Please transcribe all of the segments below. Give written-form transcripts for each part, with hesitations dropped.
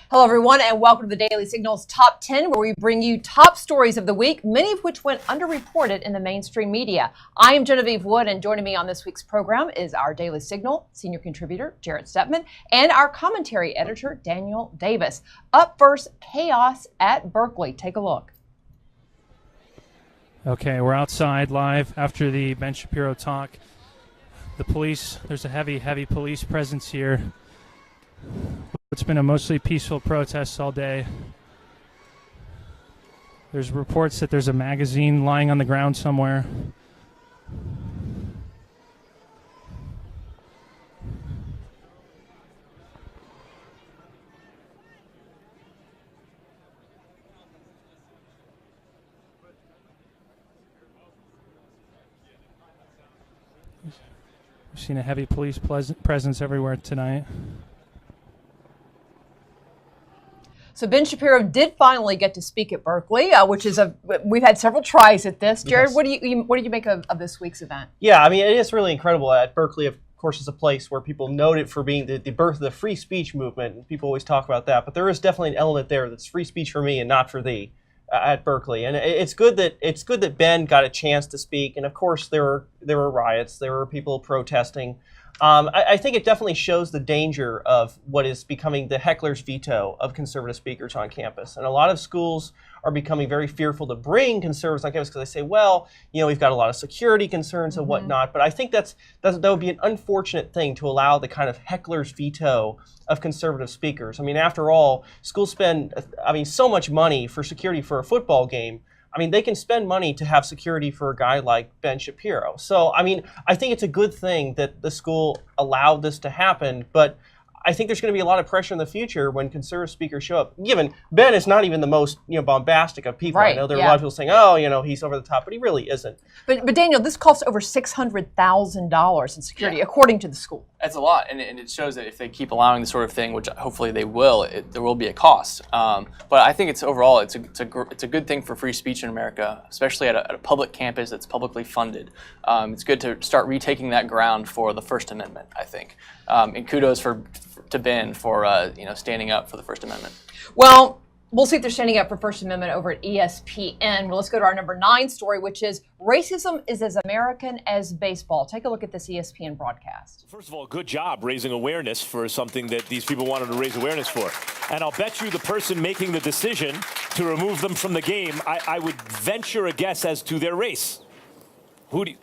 Hello, everyone, and welcome to the Daily Signal's Top 10, where we bring you top stories of the week, many of which went underreported in the mainstream media. I am Genevieve Wood, and joining me on this week's program is our Daily Signal senior contributor, Jarrett Stepman, and our commentary editor, Daniel Davis. Up first, chaos at Berkeley. Take a look. Okay, we're outside live after the Ben Shapiro talk. The police, there's a heavy police presence here. It's been a mostly peaceful protest all day. There's reports that there's a magazine lying on the ground somewhere. We've seen a heavy police presence everywhere tonight. So Ben Shapiro did finally get to speak at Berkeley, which is we've had several tries at this. Jared, Yes. what did you make of this week's event? Yeah, I mean, it is really incredible. At Berkeley, of course, is a place where people note it for being the birth of the free speech movement. And people always talk about that, but there is definitely an element there that's free speech for me and not for thee at Berkeley. And it's good that Ben got a chance to speak. And of course, there were riots, there were people protesting. I think it definitely shows the danger of what is becoming the heckler's veto of conservative speakers on campus. And a lot of schools are becoming very fearful to bring conservatives on campus because they say, well, you know, we've got a lot of security concerns and whatnot. But I think that would be an unfortunate thing to allow the kind of heckler's veto of conservative speakers. I mean, after all, schools spend, so much money for security for a football game. I mean, they can spend money to have security for a guy like Ben Shapiro. So, I mean, I think it's a good thing that the school allowed this to happen, but I think there's going to be a lot of pressure in the future when conservative speakers show up. Given Ben is not even the most bombastic of people. Right, I know there are a lot of people saying, oh, he's over the top, but he really isn't. But Daniel, this costs over $600,000 in security, according to the school. That's a lot, and it shows that if they keep allowing this sort of thing, which hopefully they will, there will be a cost. But I think it's a good thing for free speech in America, especially at a public campus that's publicly funded. It's good to start retaking that ground for the First Amendment, I think. And kudos to Ben for standing up for the First Amendment. Well, we'll see if they're standing up for First Amendment over at ESPN. Well, let's go to our number 9 story, which is racism is as American as baseball. Take a look at this ESPN broadcast. First of all, good job raising awareness for something that these people wanted to raise awareness for. And I'll bet you the person making the decision to remove them from the game, I would venture a guess as to their race. Who do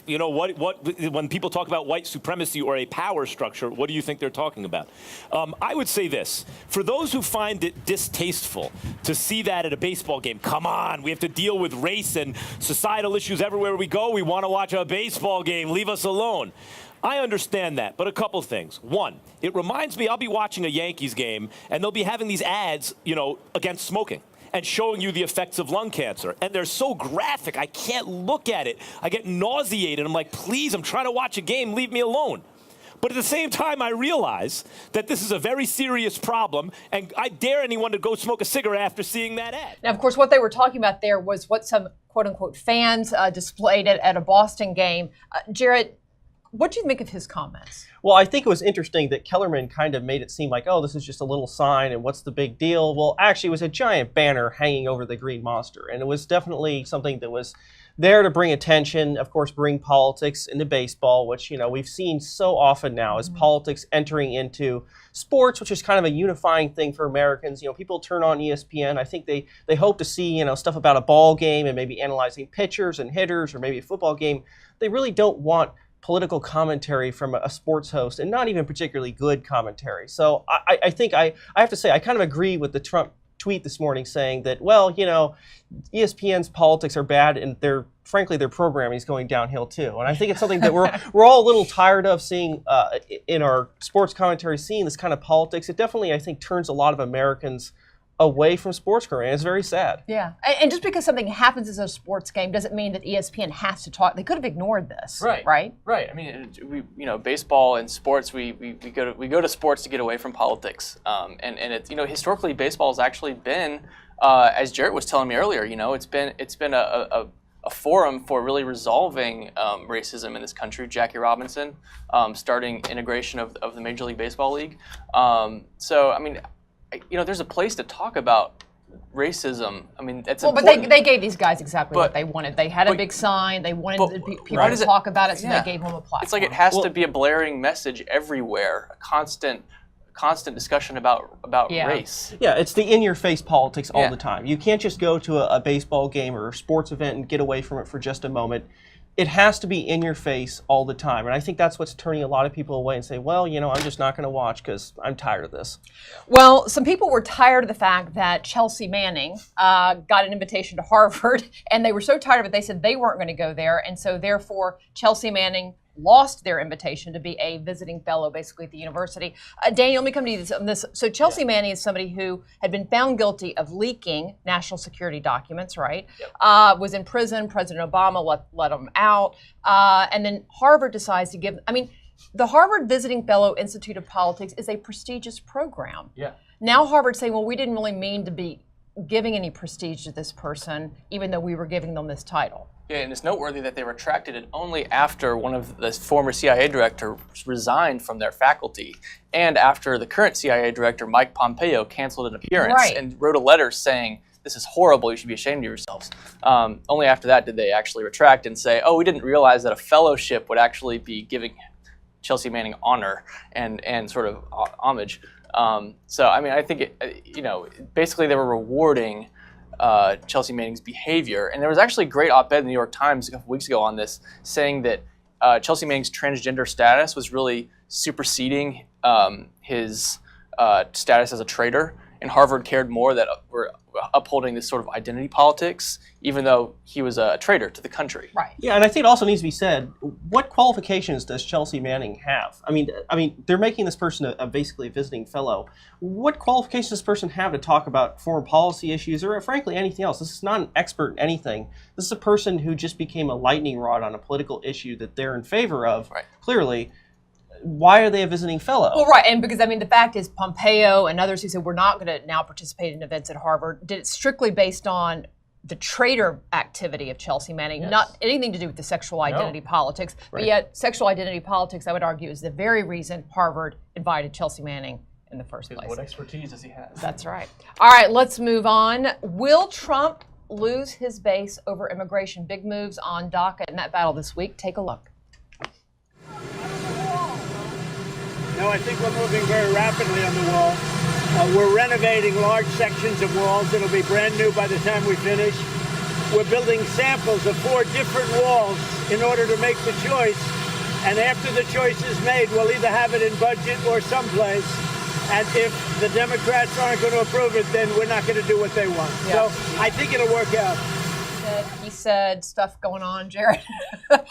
when people talk about white supremacy or a power structure, what do you think they're talking about? I would say this. For those who find it distasteful to see that at a baseball game, come on, we have to deal with race and societal issues everywhere we go. We want to watch a baseball game. Leave us alone. I understand that, but a couple things. One, it reminds me I'll be watching a Yankees game, and they'll be having these ads, against smoking and showing you the effects of lung cancer. And they're so graphic, I can't look at it. I get nauseated. I'm like, please, I'm trying to watch a game. Leave me alone. But at the same time, I realize that this is a very serious problem, and I dare anyone to go smoke a cigarette after seeing that ad. Now, of course, what they were talking about there was what some quote-unquote fans displayed at a Boston game. Jarrett, what do you think of his comments? Well, I think it was interesting that Kellerman kind of made it seem like, oh, this is just a little sign and what's the big deal? Well, actually, it was a giant banner hanging over the Green Monster. And it was definitely something that was there to bring attention, of course, bring politics into baseball, which, we've seen so often now as politics entering into sports, which is kind of a unifying thing for Americans. People turn on ESPN. I think they hope to see, stuff about a ball game and maybe analyzing pitchers and hitters or maybe a football game. They really don't want political commentary from a sports host, and not even particularly good commentary. So I think I have to say I kind of agree with the Trump tweet this morning saying that, well, ESPN's politics are bad, and frankly their programming is going downhill too. And I think it's something that we're all a little tired of seeing in our sports commentary, seeing this kind of politics. It definitely, I think, turns a lot of Americans away from sports career, and it's very sad. Yeah, and just because something happens as a sports game doesn't mean that ESPN has to talk. They could have ignored this, right? Right. I mean, baseball and sports, we go to sports to get away from politics, and it's historically baseball has actually been, as Jarrett was telling me earlier, it's been a a forum for really resolving racism in this country. Jackie Robinson, starting integration of the Major League Baseball League. So, I mean, there's a place to talk about racism. I mean, it's important. But they gave these guys exactly what they wanted. They had a big sign. They wanted people to talk about it, so they gave them a platform. It's like it has to be a blaring message everywhere, a constant discussion about race. Yeah, it's the in-your-face politics all the time. You can't just go to a baseball game or a sports event and get away from it for just a moment. It has to be in your face all the time. And I think that's what's turning a lot of people away and say, well, I'm just not going to watch because I'm tired of this. Well, some people were tired of the fact that Chelsea Manning got an invitation to Harvard, and they were so tired of it, they said they weren't going to go there. And so therefore, Chelsea Manning lost their invitation to be a visiting fellow, basically, at the university. Daniel, let me come to you on this. So Chelsea Manning is somebody who had been found guilty of leaking national security documents, right? Yep. Was in prison. President Obama let him out. And then Harvard decides to give, the Harvard Visiting Fellow Institute of Politics is a prestigious program. Yeah. Now Harvard's saying, well, we didn't really mean to be giving any prestige to this person, even though we were giving them this title. Yeah, and it's noteworthy that they retracted it only after one of the former CIA directors resigned from their faculty, and after the current CIA director, Mike Pompeo, canceled an appearance and wrote a letter saying, this is horrible, you should be ashamed of yourselves. Only after that did they actually retract and say, oh, we didn't realize that a fellowship would actually be giving Chelsea Manning honor and sort of homage. So, I think, basically they were rewarding Chelsea Manning's behavior. And there was actually a great op-ed in the New York Times a couple weeks ago on this, saying that Chelsea Manning's transgender status was really superseding his status as a traitor. And Harvard cared more that we're upholding this sort of identity politics, even though he was a traitor to the country. Right. Yeah, and I think it also needs to be said, what qualifications does Chelsea Manning have? I mean, they're making this person basically a visiting fellow. What qualifications does this person have to talk about foreign policy issues or frankly anything else? This is not an expert in anything. This is a person who just became a lightning rod on a political issue that they're in favor of, clearly. Why are they a visiting fellow? Well, right, and because, the fact is Pompeo and others who said we're not going to now participate in events at Harvard did it strictly based on the traitor activity of Chelsea Manning, not anything to do with the sexual identity politics. But yet, sexual identity politics, I would argue, is the very reason Harvard invited Chelsea Manning in the first place. What expertise does he have? That's right. All right, let's move on. Will Trump lose his base over immigration? Big moves on DACA in that battle this week. Take a look. No, I think we're moving very rapidly on the wall. We're renovating large sections of walls. It'll be brand new by the time we finish. We're building samples of 4 different walls in order to make the choice. And after the choice is made, we'll either have it in budget or someplace. And if the Democrats aren't going to approve it, then we're not going to do what they want. So I think it'll work out. He said stuff going on, Jared.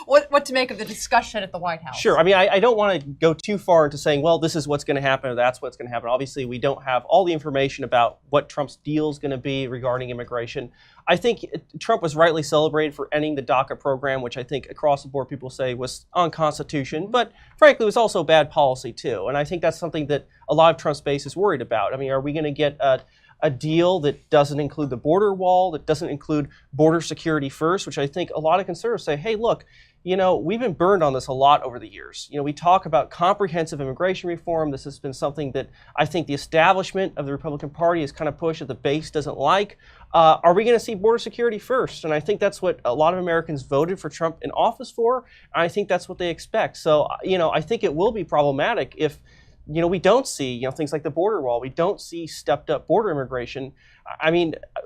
What to make of the discussion at the White House? Sure. I don't want to go too far into saying, well, this is what's going to happen or that's what's going to happen. Obviously, we don't have all the information about what Trump's deal is going to be regarding immigration. I think Trump was rightly celebrated for ending the DACA program, which I think across the board people say was unconstitutional, but frankly, it was also bad policy too. And I think that's something that a lot of Trump's base is worried about. Are we going to get a deal that doesn't include the border wall, that doesn't include border security first, which I think a lot of conservatives say, hey, look, we've been burned on this a lot over the years. We talk about comprehensive immigration reform. This has been something that I think the establishment of the Republican Party has kind of pushed that the base doesn't like. Are we going to see border security first? And I think that's what a lot of Americans voted for Trump in office for. And I think that's what they expect. So, I think it will be problematic if we don't see, things like the border wall. We don't see stepped up border immigration.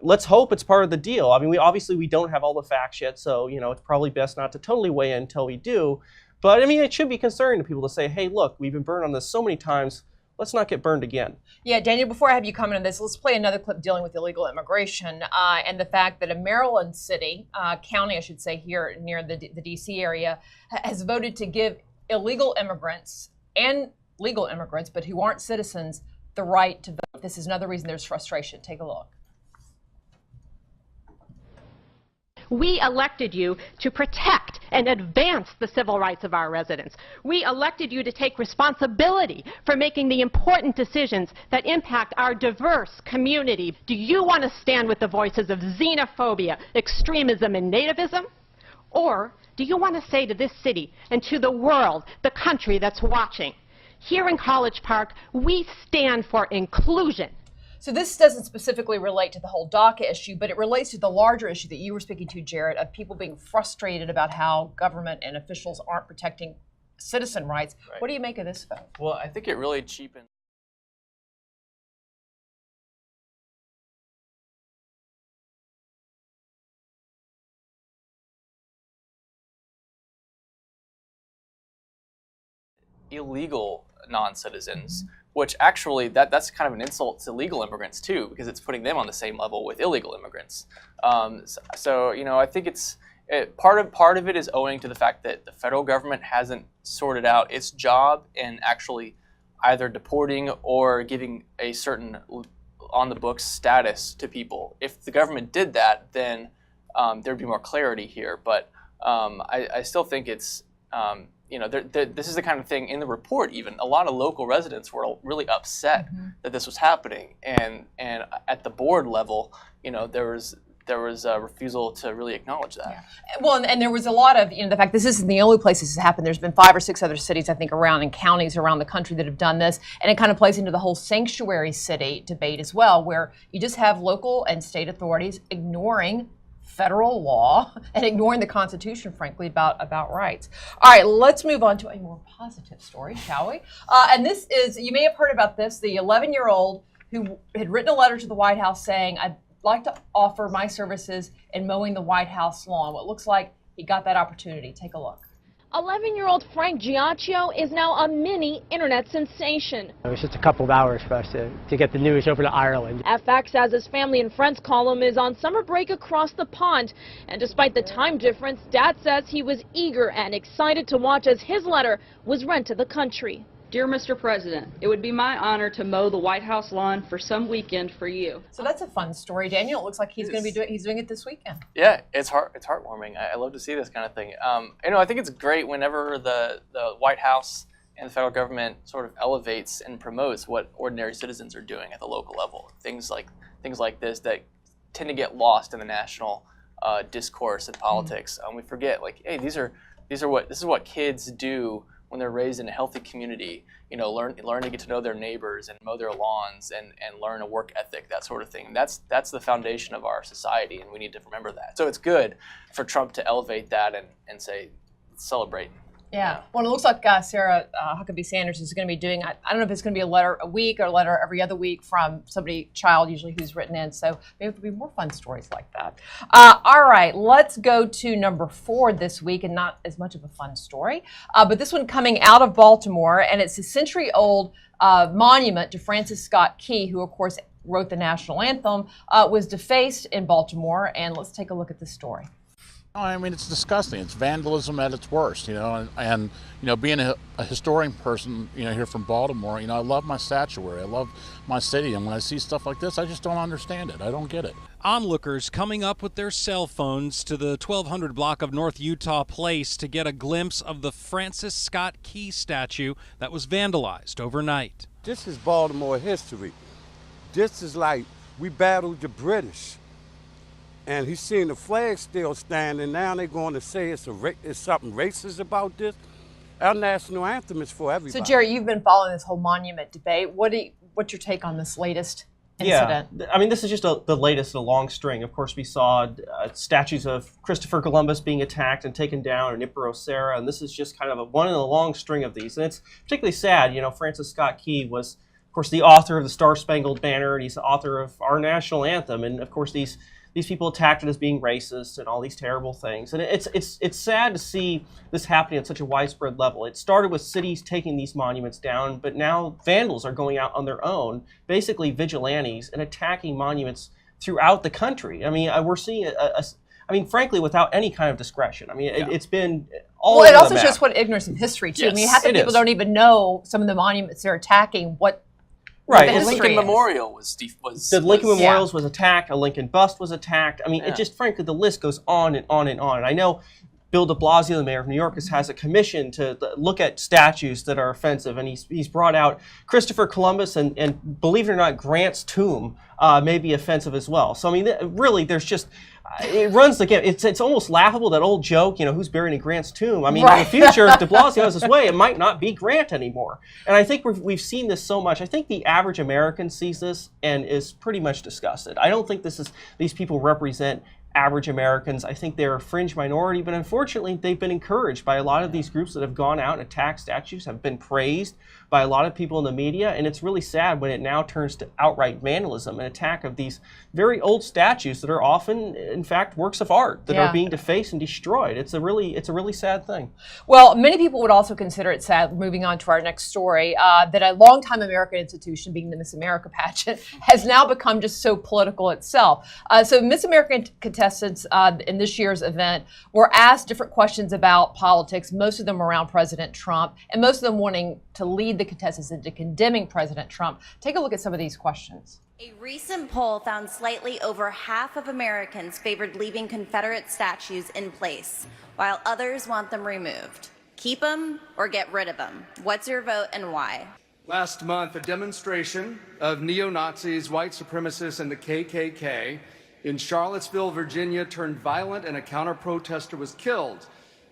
Let's hope it's part of the deal. We don't have all the facts yet, so, it's probably best not to totally weigh in until we do. But, it should be concerning to people to say, hey, look, we've been burned on this so many times. Let's not get burned again. Yeah, Daniel, before I have you comment on this, let's play another clip dealing with illegal immigration and the fact that a Maryland county, I should say, here near the D.C. area, has voted to give illegal immigrants and legal immigrants, but who aren't citizens, the right to vote. This is another reason there's frustration. Take a look. We elected you to protect and advance the civil rights of our residents. We elected you to take responsibility for making the important decisions that impact our diverse community. Do you want to stand with the voices of xenophobia, extremism, and nativism? Or do you want to say to this city and to the world, the country that's watching, here in College Park, we stand for inclusion. So this doesn't specifically relate to the whole DACA issue, but it relates to the larger issue that you were speaking to, Jared, of people being frustrated about how government and officials aren't protecting citizen rights. Right. What do you make of this, Phil? Well, I think it really cheapens illegal non-citizens, which actually that's kind of an insult to legal immigrants too, because it's putting them on the same level with illegal immigrants. So you know, I think part of it is owing to the fact that the federal government hasn't sorted out its job in actually either deporting or giving a certain on the books status to people. If the government did that, then there'd be more clarity here. But I still think it's you know, this is the kind of thing in the report. Even a lot of local residents were really upset that this was happening, and at the board level, you know, there was a refusal to really acknowledge that. Yeah. Well, and there was a lot of, you know, the fact this isn't the only place this has happened. There's been 5 or 6 other cities, I think, around and counties around the country that have done this, and it kind of plays into the whole sanctuary city debate as well, where you just have local and state authorities ignoring federal law and ignoring the Constitution, frankly, about rights. All right, let's move on to a more positive story, shall we? And this is, you may have heard about this, the 11-year-old who had written a letter to the White House saying, I'd like to offer my services in mowing the White House lawn. Well, it looks like he got that opportunity. Take a look. 11-year-old Frank Giacchio is now a mini internet sensation. It was just a couple of hours for us to get the news over to Ireland. FX, as his family and friends call him, is on summer break across the pond. And despite the time difference, Dad says he was eager and excited to watch as his letter was read to the country. Dear Mr. President, it would be my honor to mow the White House lawn for some weekend for you. So that's a fun story, Daniel. It looks like he's going to be doing it this weekend. Yeah, it's heartwarming. I love to see this kind of thing. You know, I think it's great whenever the White House and the federal government sort of elevates and promotes what ordinary citizens are doing at the local level. Things like this that tend to get lost in the national discourse and politics. We forget, like, hey, this is what kids do when they're raised in a healthy community. You know, learn to get to know their neighbors and mow their lawns and learn a work ethic, that sort of thing. That's the foundation of our society, and we need to remember that. So it's good for Trump to elevate that and say, celebrate. Yeah. Well, it looks like Sarah Huckabee Sanders is going to be doing, I don't know if it's going to be a letter a week or a letter every other week from child usually who's written in. So maybe there'll be more fun stories like that. All right, let's go to number 4 this week, and not as much of a fun story. But this one coming out of Baltimore, and it's a century-old monument to Francis Scott Key, who, of course, wrote the national anthem, was defaced in Baltimore. And let's take a look at this story. I mean, it's disgusting. It's vandalism at its worst, you know, and you know, being a historian person, you know, here from Baltimore, you know, I love my statuary. I love my city, and when I see stuff like this, I just don't understand it. I don't get it. Onlookers coming up with their cell phones to the 1200 block of North Utah Place to get a glimpse of the Francis Scott Key statue that was vandalized overnight. This is Baltimore history. This is like we battled the British. And he's seeing the flag still standing. Now they're going to say it's something racist about this. Our national anthem is for everybody. So, Jerry, you've been following this whole monument debate. What's your take on this latest incident? Yeah, I mean, this is just the latest in a long string. Of course, we saw statues of Christopher Columbus being attacked and taken down, and Emperor Sarah, and this is just kind of one in a long string of these. And it's particularly sad. You know, Francis Scott Key was, of course, the author of the Star-Spangled Banner, and he's the author of our national anthem. And, of course, these people attacked it as being racist and all these terrible things. And it's sad to see this happening at such a widespread level. It started with cities taking these monuments down, but now vandals are going out on their own, basically vigilantes, and attacking monuments throughout the country. I mean, we're seeing frankly, without any kind of discretion. I mean, it's been all over the map. Well, it also shows what ignorance of history, too. Yes, I mean, half the people don't even know some of the monuments they're attacking, Right, the Lincoln Memorial was the Lincoln Memorials was attacked. A Lincoln bust was attacked. I mean, it just, frankly, the list goes on and on and on. And I know Bill de Blasio, the mayor of New York, has a commission to look at statues that are offensive, and he's brought out Christopher Columbus and believe it or not, Grant's tomb may be offensive as well. So I mean, really, there's just it runs the gamut. It's almost laughable, that old joke, who's buried in Grant's tomb. I mean, in the future, if de Blasio has his way, it might not be Grant anymore. And I think we've seen this so much. I think the average American sees this and is pretty much disgusted. I don't think these people represent average Americans. I think they're a fringe minority, but unfortunately they've been encouraged by a lot of these groups that have gone out and attacked statues, have been praised by a lot of people in the media, and it's really sad when it now turns to outright vandalism and attack of these very old statues that are often, in fact, works of art that are being defaced and destroyed. It's a really sad thing. Well, many people would also consider it sad, moving on to our next story, that a longtime American institution, being the Miss America pageant, has now become just so political itself. So Miss America contestants in this year's event were asked different questions about politics, most of them around President Trump, and most of them wanting to lead the contestants into condemning President Trump. Take a look at some of these questions. A recent poll found slightly over half of Americans favored leaving Confederate statues in place, while others want them removed. Keep them or get rid of them. What's your vote and why? Last month, a demonstration of neo-Nazis, white supremacists, and the KKK in Charlottesville, Virginia, turned violent and a counter-protester was killed.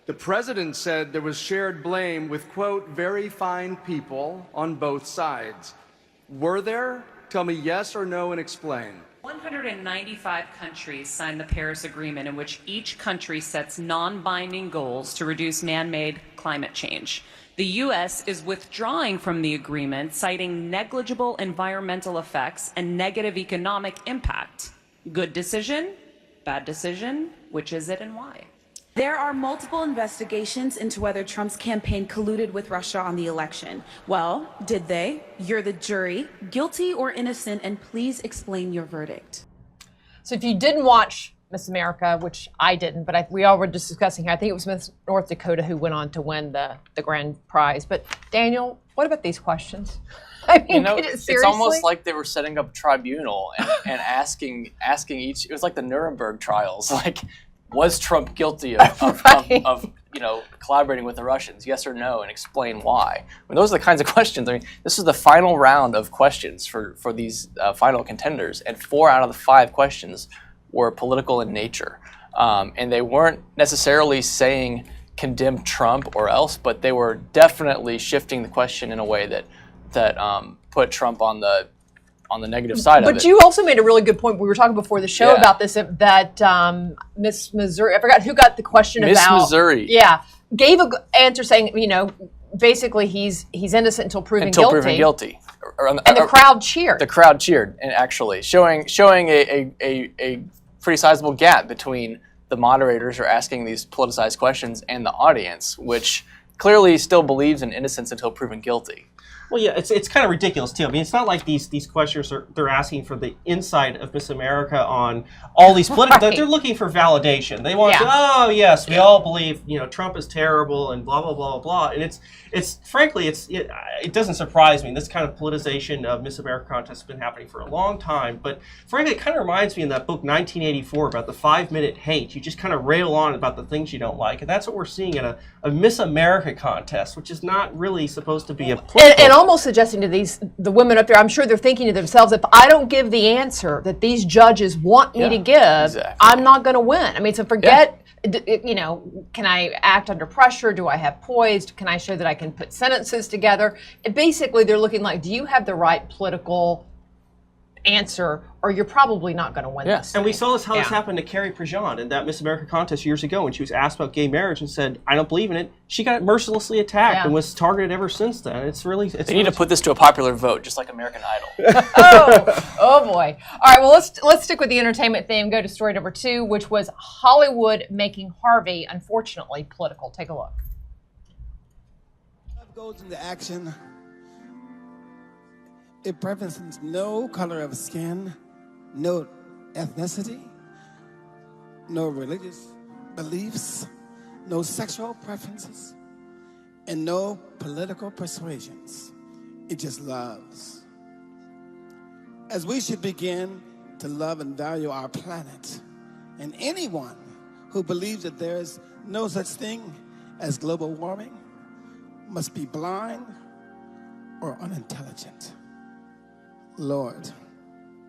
The president said there was shared blame with, quote, very fine people on both sides. Were there? Tell me yes or no and explain. 195 countries signed the Paris Agreement, in which each country sets non-binding goals to reduce man-made climate change. The U.S. is withdrawing from the agreement, citing negligible environmental effects and negative economic impact. Good decision? Bad decision? Which is it and why? There are multiple investigations into whether Trump's campaign colluded with Russia on the election. Well, did they? You're the jury. Guilty or innocent? And please explain your verdict. So if you didn't watch Miss America, which I didn't, but we all were just discussing here, I think it was Miss North Dakota who went on to win the grand prize. But Daniel, what about these questions? I mean, it's almost like they were setting up a tribunal and asking each. It was like the Nuremberg trials. Like, was Trump guilty of collaborating with the Russians? Yes or no, and explain why. I mean, those are the kinds of questions. I mean, this is the final round of questions for these final contenders, and 4 out of the 5 questions were political in nature, and they weren't necessarily saying condemn Trump or else, but they were definitely shifting the question in a way that put Trump on the negative side of it. But you also made a really good point. We were talking before the show about this, that Miss Missouri, I forgot who got the question about. Miss Missouri. Yeah. Gave an answer saying, basically he's innocent until proven guilty. Until proven guilty. And the crowd cheered. The crowd cheered, and actually showing a pretty sizable gap between the moderators who are asking these politicized questions and the audience, which clearly still believes in innocence until proven guilty. Well, yeah, it's kind of ridiculous too. I mean, it's not like these questioners they're asking for the inside of Miss America on all these political. They're looking for validation. They want to, oh yes, we all believe Trump is terrible and blah blah blah blah. And it's frankly it doesn't surprise me. This kind of politicization of Miss America contest has been happening for a long time. But frankly, it kind of reminds me in that book 1984 about the 5-minute hate. You just kind of rail on about the things you don't like, and that's what we're seeing at a Miss America contest, which is not really supposed to be a political. And almost suggesting to the women up there, I'm sure they're thinking to themselves, if I don't give the answer that these judges want me to give, I'm not going to win. I mean, so forget, can I act under pressure? Do I have poise? Can I show that I can put sentences together? And basically, they're looking like, do you have the right political answer, or you're probably not going to win this. And we saw how this happened to Carrie Prejean in that Miss America contest years ago when she was asked about gay marriage and said, I don't believe in it. She got mercilessly attacked and was targeted ever since then. They need to put this to a popular vote, just like American Idol. Oh boy. All right, well, let's stick with the entertainment theme. Go to story number 2, which was Hollywood making Harvey, unfortunately, political. Take a look. Love goes into action. It preferences no color of skin, no ethnicity, no religious beliefs, no sexual preferences, and no political persuasions. It just loves. As we should begin to love and value our planet, and anyone who believes that there is No such thing as global warming, must be blind or unintelligent. Lord,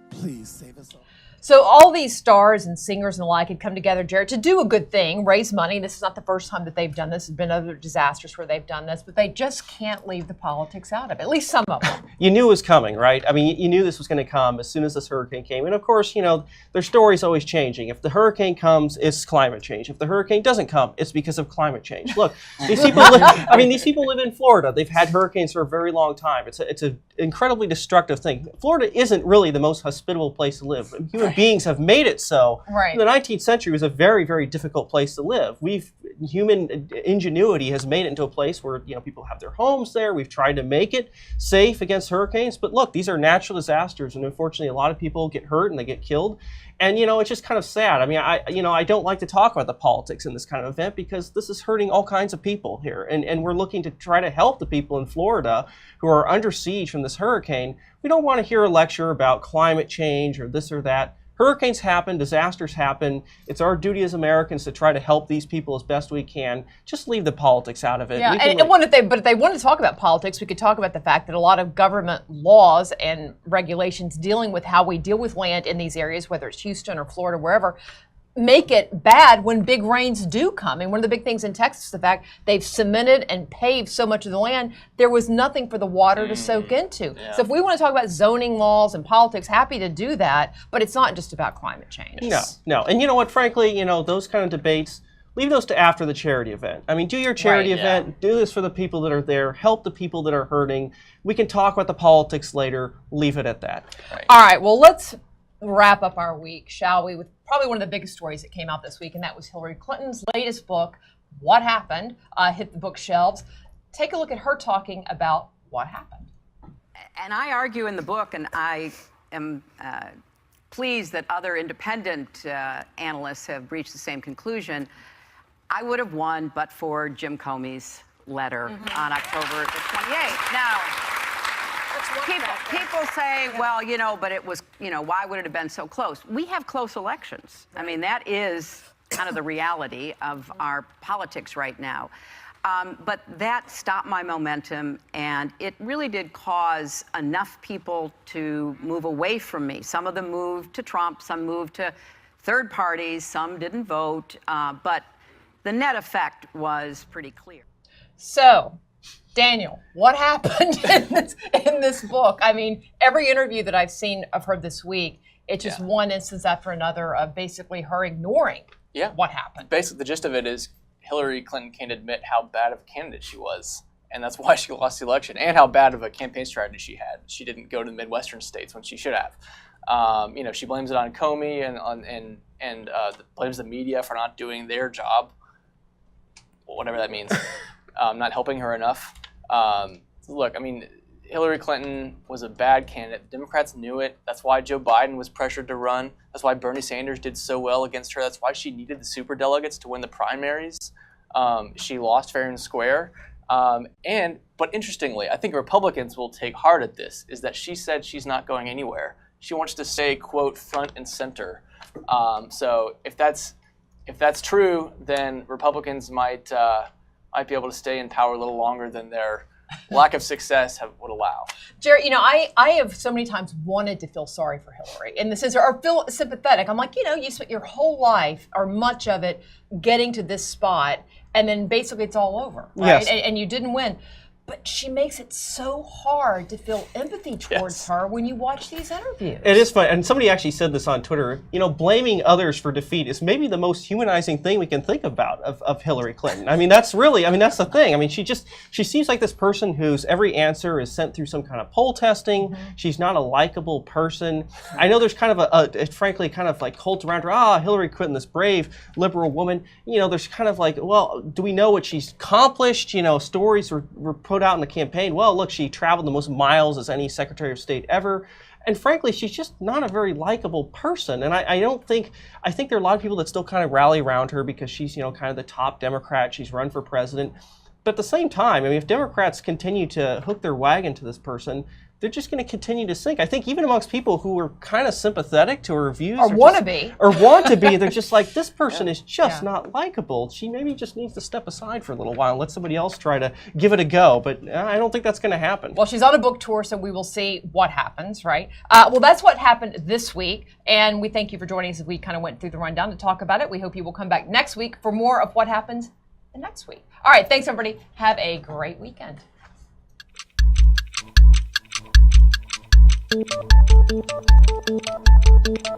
please save us all. So all these stars and singers and the like had come together, Jared, to do a good thing, raise money. This is not the first time that they've done this. There's been other disasters where they've done this, but they just can't leave the politics out of it, at least some of them. You knew it was coming, right? I mean, you knew this was going to come as soon as this hurricane came. And of course, you know, their story's always changing. If the hurricane comes, it's climate change. If the hurricane doesn't come, it's because of climate change. Look, these people these people live in Florida. They've had hurricanes for a very long time. It's an incredibly destructive thing. Florida isn't really the most hospitable place to live. Human beings have made it so. Right. In the 19th century, it was a very, very difficult place to live. Human ingenuity has made it into a place where, you know, people have their homes there. We've tried to make it safe against hurricanes. But look, these are natural disasters, and unfortunately, a lot of people get hurt and they get killed. And, you know, it's just kind of sad. I mean, I don't like to talk about the politics in this kind of event because this is hurting all kinds of people here. And we're looking to try to help the people in Florida who are under siege from this hurricane. We don't want to hear a lecture about climate change or this or that. Hurricanes happen, disasters happen. It's our duty as Americans to try to help these people as best we can. Just leave the politics out of it. Yeah, but if they wanted to talk about politics, we could talk about the fact that a lot of government laws and regulations dealing with how we deal with land in these areas, whether it's Houston or Florida, wherever, make it bad when big rains do come. And one of the big things in Texas is the fact they've cemented and paved so much of the land, there was nothing for the water to soak into. Yeah. So if we want to talk about zoning laws and politics, happy to do that, but it's not just about climate change. No. And you know what, frankly, you know, those kind of debates, leave those to after the charity event. I mean, do your charity event, do this for the people that are there, help the people that are hurting. We can talk about the politics later, leave it at that. All right, well, let's wrap up our week, shall we, with probably one of the biggest stories that came out this week, and that was Hillary Clinton's latest book, What Happened, hit the bookshelves. Take a look at her talking about what happened. And I argue in the book, and I am pleased that other independent analysts have reached the same conclusion, I would have won but for Jim Comey's letter on October the 28th. Now, people say, well, you know, but it was, you know, why would it have been so close? We have close elections. I mean, that is kind of the reality of our politics right now. But that stopped my momentum, and it really did cause enough people to move away from me. Some of them moved to Trump, some moved to third parties, some didn't vote, but the net effect was pretty clear. So, Daniel, what happened in this book? I mean, every interview that I've seen of her this week, it's just one instance after another of basically her ignoring what happened. Basically, the gist of it is Hillary Clinton can't admit how bad of a candidate she was, and that's why she lost the election, and how bad of a campaign strategy she had. She didn't go to the Midwestern states when she should have. You know, she blames it on Comey and blames the media for not doing their job, whatever that means, not helping her enough. Look, I mean, Hillary Clinton was a bad candidate. The Democrats knew it. That's why Joe Biden was pressured to run. That's why Bernie Sanders did so well against her. That's why she needed the superdelegates to win the primaries. She lost fair and square. But interestingly, I think Republicans will take heart at this, is that she said she's not going anywhere. She wants to stay, quote, front and center. So if that's true, then Republicans might be able to stay in power a little longer than their lack of success would allow. Jerry, you know, I have so many times wanted to feel sorry for Hillary in the sense, or feel sympathetic. I'm like, you know, you spent your whole life, or much of it, getting to this spot, and then basically it's all over, right? Yes. And you didn't win. But she makes it so hard to feel empathy towards her when you watch these interviews. It is fun. And somebody actually said this on Twitter. You know, blaming others for defeat is maybe the most humanizing thing we can think about of Hillary Clinton. I mean, that's the thing. I mean, she seems like this person whose every answer is sent through some kind of poll testing. She's not a likable person. I know there's kind of frankly, kind of like cult around her. Hillary Clinton, this brave liberal woman. You know, there's kind of like, well, do we know what she's accomplished? You know, stories were put out in the campaign. Well, look, she traveled the most miles as any Secretary of State ever. And frankly, she's just not a very likable person. And I think there are a lot of people that still kind of rally around her because she's, you know, kind of the top Democrat. She's run for president. But at the same time, I mean, if Democrats continue to hook their wagon to this person, they're just going to continue to sink. I think even amongst people who are kind of sympathetic to her views or want to be, they're just like, this person is just not likable. She maybe just needs to step aside for a little while and let somebody else try to give it a go. But I don't think that's going to happen. Well, she's on a book tour, so we will see what happens, right? Well, that's what happened this week, and we thank you for joining us as we kind of went through the rundown to talk about it. We hope you will come back next week for more of what happens the next week. All right, thanks, everybody. Have a great weekend. Thank you.